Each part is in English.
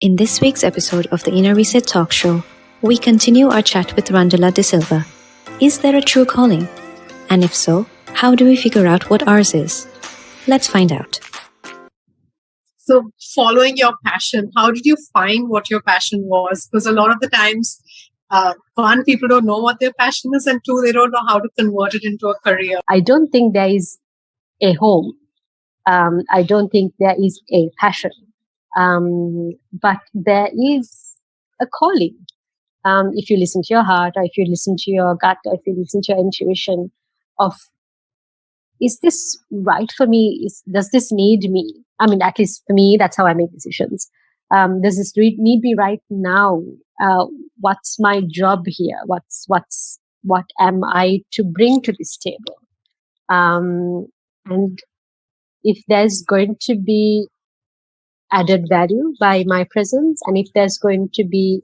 In this week's episode of the Inner Reset Talk Show, we continue our chat with Randhula De Silva. Is there a true calling? And if so, how do we figure out what ours is? Let's find out. So, following your passion, how did you find what your passion was? Because a lot of the times, one, people don't know what their passion is, and two, they don't know how to convert it into a career. I don't think there is a home. I don't think there is a passion. But there is a calling. If you listen to your heart, or if you listen to your gut, or if you listen to your intuition of, is this right for me? Does this need me? I mean, at least for me, that's how I make decisions. Does this need me right now? What's my job here? What am I to bring to this table? And if there's going to be added value by my presence, and if there's going to be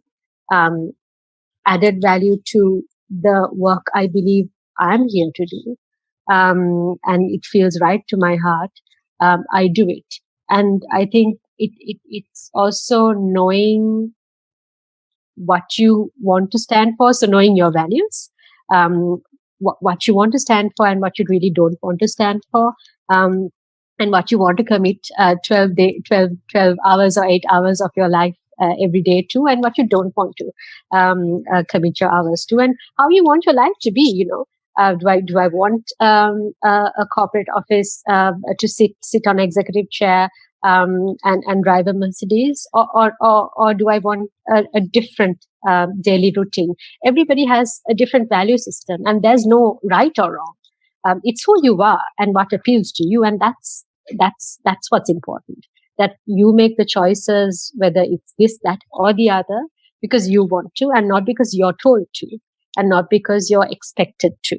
added value to the work I believe I'm here to do, and it feels right to my heart, I do it. And I think it's also knowing what you want to stand for, so knowing your values, what you want to stand for and what you really don't want to stand for, and what you want to commit 12 hours or 8 hours of your life every day to, and what you don't want to commit your hours to, and how you want your life to be. Do I want a corporate office to sit on executive chair and drive a Mercedes, or do I want a different daily routine? Everybody has a different value system, and there's no right or wrong. It's who you are and what appeals to you, and that's what's important. That you make the choices, whether it's this, that, or the other, because you want to, and not because you're told to, and not because you're expected to.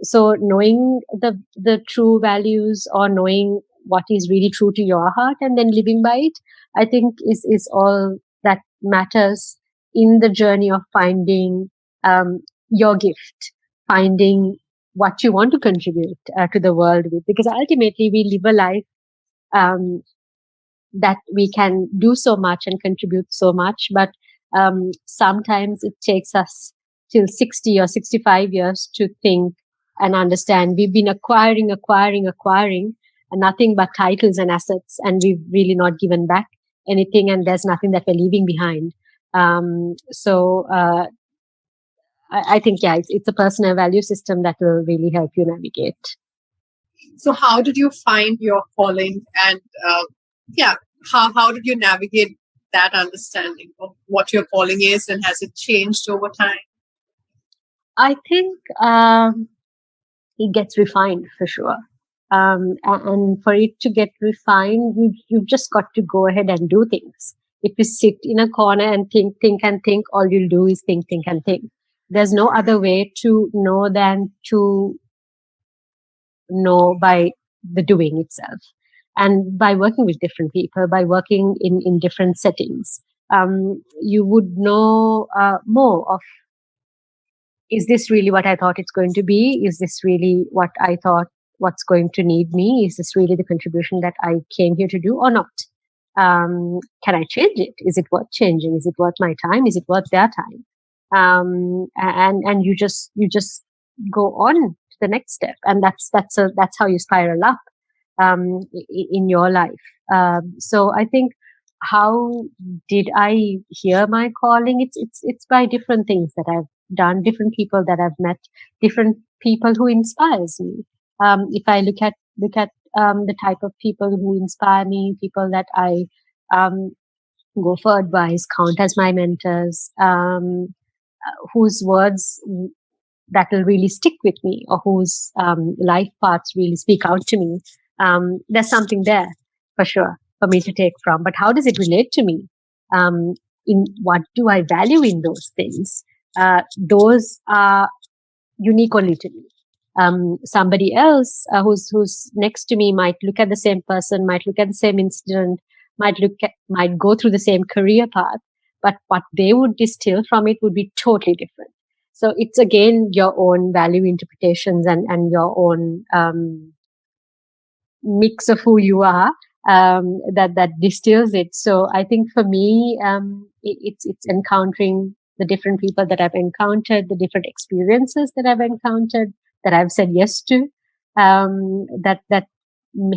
So knowing the true values, or knowing what is really true to your heart, and then living by it, I think is all that matters in the journey of finding your gift, finding what you want to contribute to the world with, because ultimately we live a life that we can do so much and contribute so much, but sometimes it takes us till 60 or 65 years to think and understand. We've been acquiring, and nothing but titles and assets, and we've really not given back anything, and there's nothing that we're leaving behind. So I think, it's a personal value system that will really help you navigate. So how did you find your calling, and how did you navigate that understanding of what your calling is, and has it changed over time? I think it gets refined for sure. And for it to get refined, you've just got to go ahead and do things. If you sit in a corner and think, all you'll do is think and think. There's no other way to know than to know by the doing itself. And by working with different people, by working in different settings, you would know more of, is this really what I thought it's going to be? Is this really what I thought what's going to need me? Is this really the contribution that I came here to do, or not? Can I change it? Is it worth changing? Is it worth my time? Is it worth their time? And you just go on to the next step, and that's how you spiral up in your life. So I think, how did I hear my calling? It's by different things that I've done, different people that I've met, different people who inspires me. If I look at the type of people who inspire me, people that I go for advice, count as my mentors, whose words that will really stick with me, or whose life paths really speak out to me, there's something there for sure for me to take from. But how does it relate to me? In what do I value in those things? Those are unique only to me. Somebody else who's next to me might look at the same person, might look at the same incident, might go through the same career path, but what they would distill from it would be totally different. So it's again your own value interpretations and your own mix of who you are that distills it. So I think for me, it's encountering the different people that I've encountered, the different experiences that I've encountered, that I've said yes to, that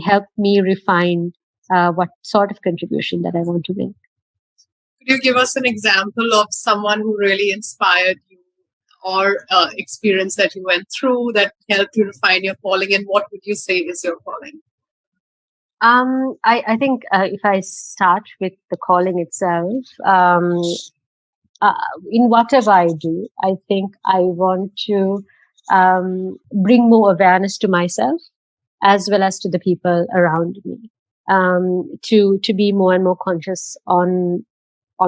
helped me refine what sort of contribution that I want to make. Could you give us an example of someone who really inspired you, or experience that you went through that helped you refine your calling, and what would you say is your calling? I think if I start with the calling itself, in whatever I do, I think I want to bring more awareness to myself as well as to the people around me, to be more and more conscious on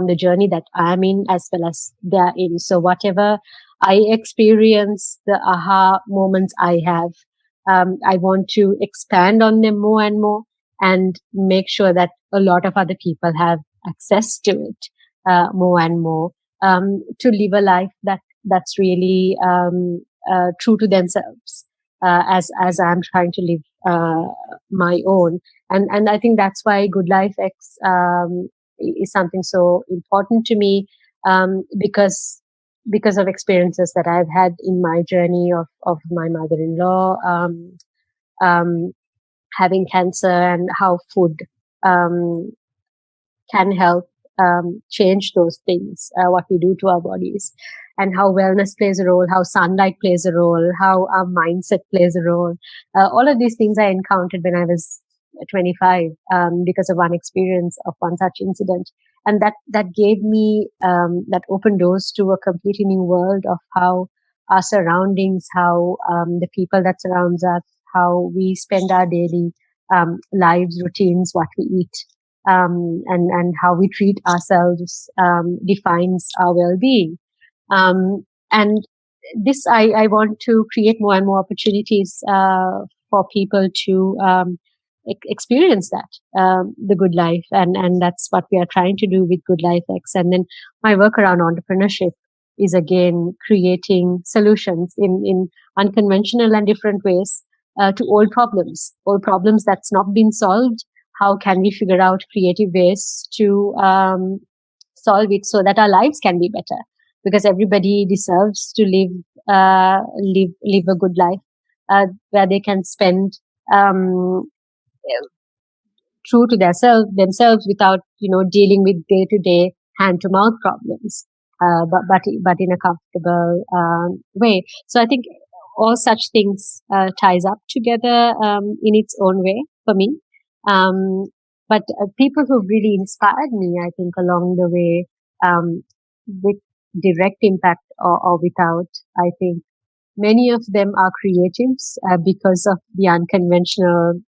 the journey that I'm in as well as they're in. So whatever I experience, the aha moments I have, I want to expand on them more and more and make sure that a lot of other people have access to it more and more, to live a life that's really true to themselves, as I'm trying to live my own. And I think that's why Good Life X is something so important to me, because of experiences that I've had in my journey of my mother-in-law having cancer, and how food can help change those things, what we do to our bodies, and how wellness plays a role, how sunlight plays a role, how our mindset plays a role. All of these things I encountered when I was 25, because of one experience of one such incident. And that gave me, that opened doors to a completely new world of how our surroundings, how the people that surrounds us, how we spend our daily lives, routines, what we eat, and how we treat ourselves defines our well-being. And this, I want to create more and more opportunities for people to experience that, the good life. And that's what we are trying to do with Good Life X. And then my work around entrepreneurship is again creating solutions in unconventional and different ways to old problems that's not been solved. How can we figure out creative ways to solve it so that our lives can be better? Because everybody deserves to live a good life where they can spend true to themselves without dealing with day-to-day hand-to-mouth problems, but in a comfortable way. So I think all such things ties up together in its own way for me. But people who really inspired me, I think, along the way, with direct impact or without, I think many of them are creatives because of the unconventional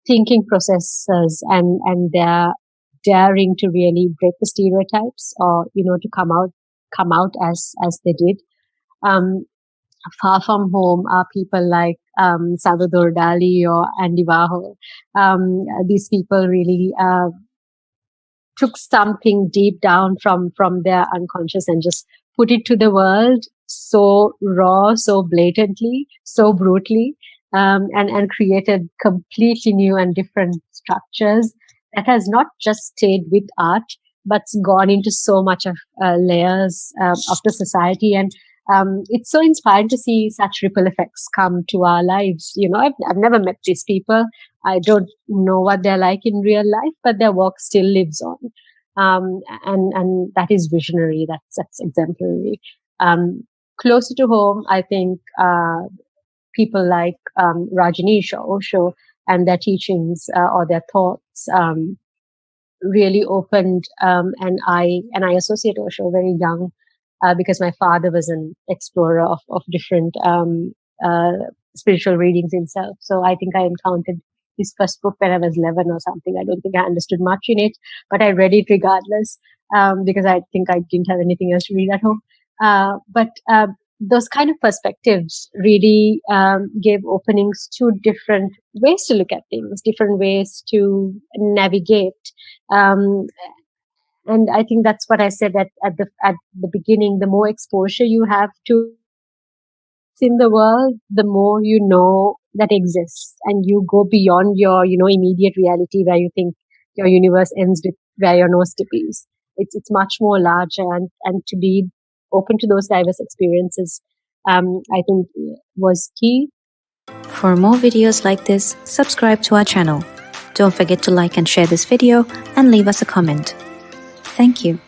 thinking processes and their daring to really break the stereotypes, or to come out as they did. Far from home are people like Salvador Dali or Andy Warhol. These people really took something deep down from their unconscious and just put it to the world so raw, so blatantly, so brutally, and created completely new and different structures that has not just stayed with art, but's gone into so much of layers of the society. And it's so inspiring to see such ripple effects come to our lives. I've never met these people. I don't know what they're like in real life, but their work still lives on. And that is visionary. That's exemplary. Closer to home, I think people like Rajneesh or Osho and their teachings or their thoughts really opened an eye. And I associate Osho very young because my father was an explorer of different spiritual readings himself. So I think I encountered his first book when I was 11 or something. I don't think I understood much in it, but I read it regardless because I think I didn't have anything else to read at home. But those kind of perspectives really gave openings to different ways to look at things, different ways to navigate. And I think that's what I said at the beginning. The more exposure you have to in the world, the more you know that exists, and you go beyond your, immediate reality where you think your universe ends with where your nose tip is. It's much more larger, and to be open to those diverse experiences, I think was key. For more videos like this, subscribe to our channel. Don't forget to like and share this video and leave us a comment. Thank you.